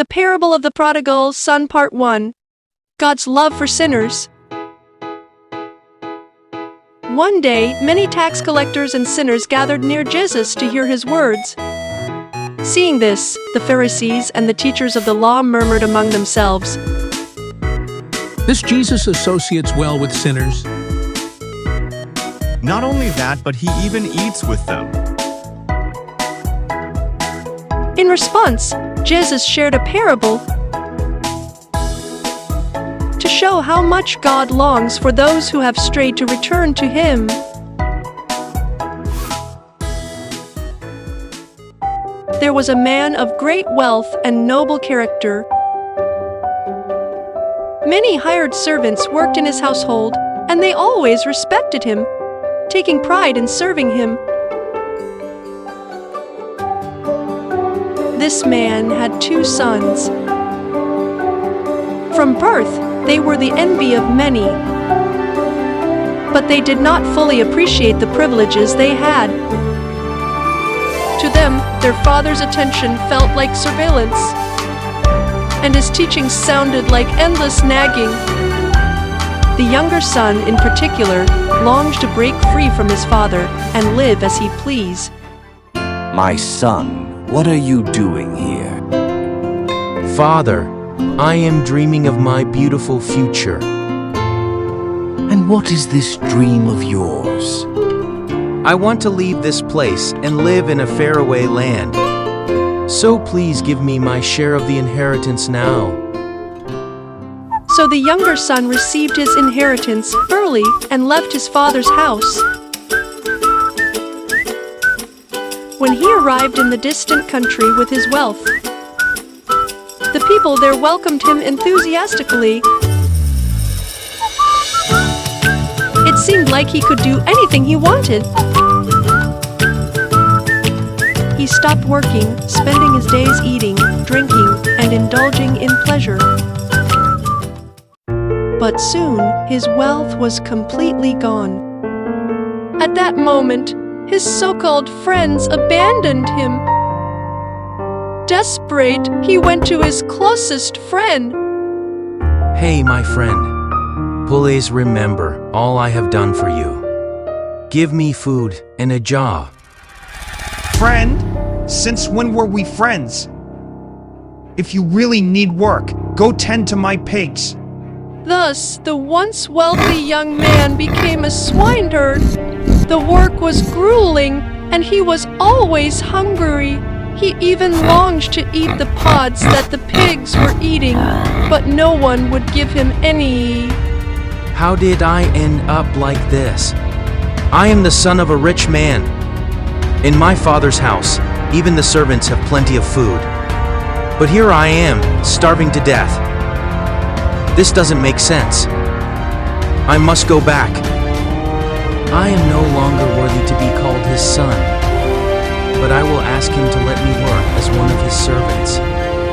The Parable of the Prodigal Son Part 1. God's Love for Sinners. One day, many tax collectors and sinners gathered near Jesus to hear his words. Seeing this, the Pharisees and the teachers of the law murmured among themselves, "This Jesus associates well with sinners." Not only that, but he even eats with them. In response, Jesus shared a parable to show how much God longs for those who have strayed to return to Him. There was a man of great wealth and noble character. Many hired servants worked in his household, and they always respected him, taking pride in serving him. This man had 2 sons. From birth, they were the envy of many, but they did not fully appreciate the privileges they had. To them, their father's attention felt like surveillance, and his teaching sounded like endless nagging. The younger son, in particular, longed to break free from his father and live as he pleased. "My son, what are you doing here?" "Father, I am dreaming of my beautiful future." "And what is this dream of yours?" "I want to leave this place and live in a faraway land. So please give me my share of the inheritance now." So the younger son received his inheritance early and left his father's house. When he arrived in the distant country with his wealth, the people there welcomed him enthusiastically. It seemed like he could do anything he wanted. He stopped working, spending his days eating, drinking, and indulging in pleasure. But soon, his wealth was completely gone. At that moment, his so-called friends abandoned him. Desperate, he went to his closest friend. "Hey, my friend, please remember all I have done for you. Give me food and a job." "Friend, since when were we friends? If you really need work, go tend to my pigs." Thus, the once wealthy young man became a swineherd. The work was grueling, and he was always hungry. He even longed to eat the pods that the pigs were eating, but no one would give him any. How did I end up like this? I am the son of a rich man. In my father's house, even the servants have plenty of food. But here I am, starving to death. This doesn't make sense. I must go back. I am no longer worthy to be called his son, but I will ask him to let me work as one of his servants."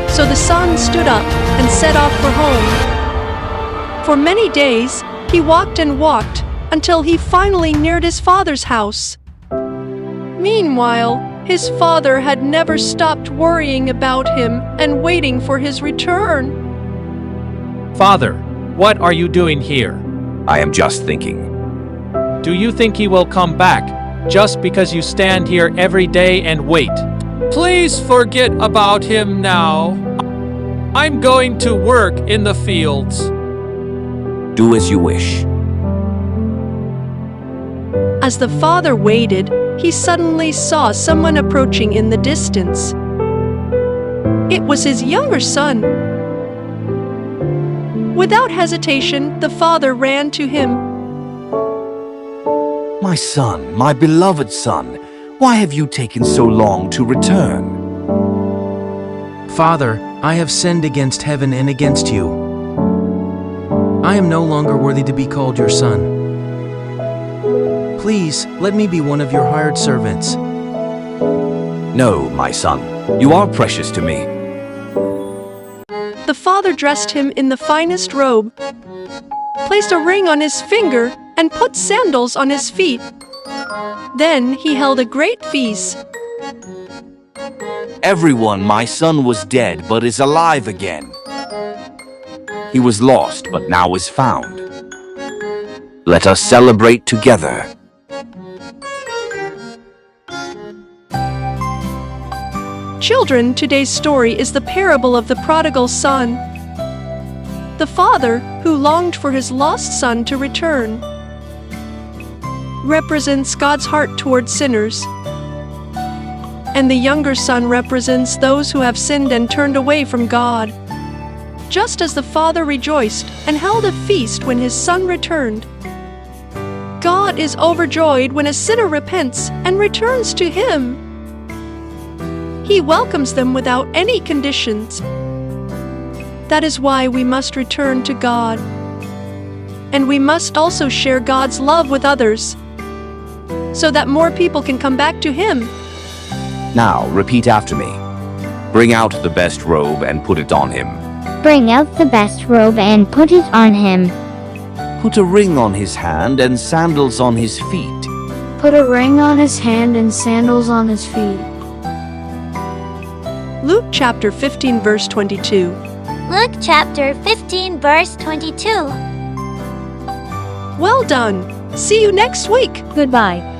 So the son stood up and set off for home. For many days, he walked and walked until he finally neared his father's house. Meanwhile, his father had never stopped worrying about him and waiting for his return. "Father, what are you doing here? "I am just thinking." Do you think he will come back just because you stand here every day and wait? Please forget about him now. I'm going to work in the fields." "Do as you wish." As the father waited, he suddenly saw someone approaching in the distance. It was his younger son. Without hesitation, the father ran to him. "My son, my beloved son, why have you taken so long to return?" "Father, I have sinned against heaven and against you. I am no longer worthy to be called your son. Please, let me be one of your hired servants." "No, my son, you are precious to me." The father dressed him in the finest robe, placed a ring on his finger, and put sandals on his feet. Then he held a great feast. everyone, my son was dead but is alive again. He was lost but now is found. Let us celebrate together. Children, today's story is the parable of the prodigal son. The father, who longed for his lost son to return, represents God's heart toward sinners. And the younger son represents those who have sinned and turned away from God. Just as the father rejoiced and held a feast when his son returned, God is overjoyed when a sinner repents and returns to him. He welcomes them without any conditions. That is why we must return to God. And we must also share God's love with others, so that more people can come back to Him. Now, repeat after me. Bring out the best robe and put it on him. Bring out the best robe and put it on him. Put a ring on his hand and sandals on his feet. Put a ring on his hand and sandals on his feet. Luke chapter 15 verse 22. Luke chapter 15 verse 22. Well done! See you next week! Goodbye.